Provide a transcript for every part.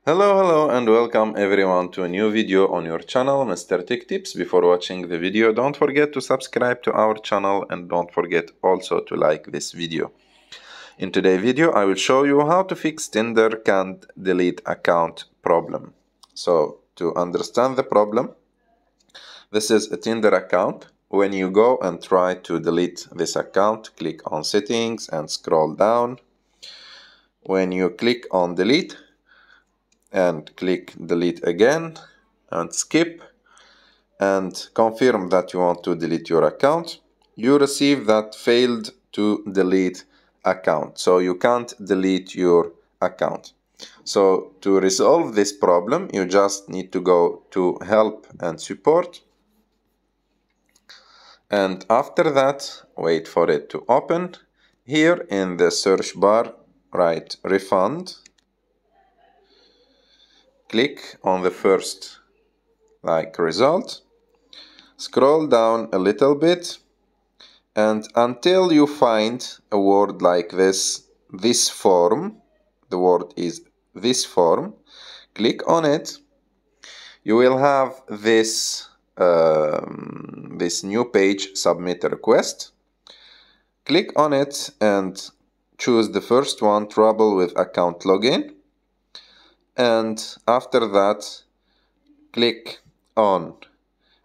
Hello and welcome everyone to a new video on your channel, Mr. Tech Tips. Before watching the video, don't forget to subscribe to our channel and don't forget also to like this video. In today's video, I will show you how to fix Tinder can't delete account problem. So to understand the problem, this is a Tinder account. When you go and try to delete this account, click on settings and scroll down. When you click on delete, and click delete again and skip and confirm that you want to delete your account, you receive that failed to delete account. So you can't delete your account. So to resolve this problem, you just need to go to help and support, and after that wait for it to open. Here in the search bar write refund. Click on the first result, scroll down a little bit, and until you find a word like this form, the word is this form, click on it. You will have this new page, submit a request. Click on it and choose the first one, trouble with account login. And after that, click on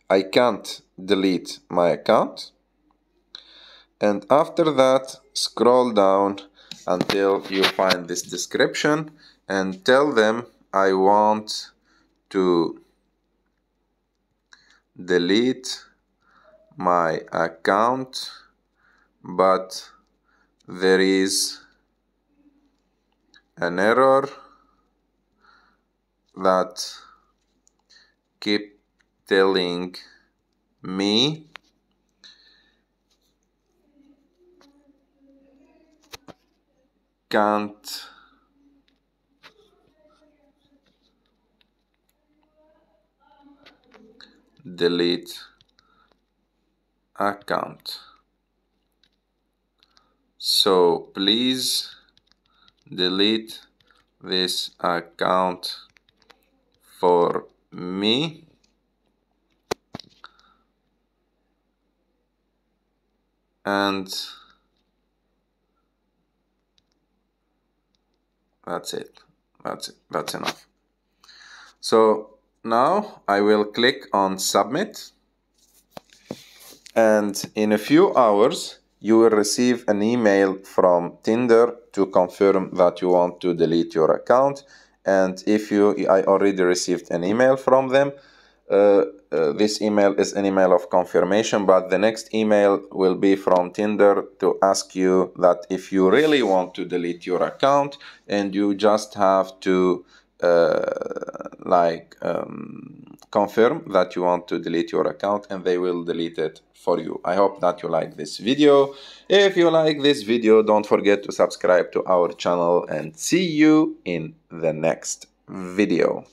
I can't delete my account. And after that, scroll down until you find this description and tell them I want to delete my account, but there is an error that keep telling me can't delete account. So please delete this account for me. And that's it. That's enough. So now I will click on submit, and in a few hours you will receive an email from Tinder to confirm that you want to delete your account. And I already received an email from them. This email is an email of confirmation, but the next email will be from Tinder to ask you that if you really want to delete your account, and you just have to confirm that you want to delete your account, and they will delete it for you. I hope that you like this video. If you like this video, don't forget to subscribe to our channel, and see you in the next video.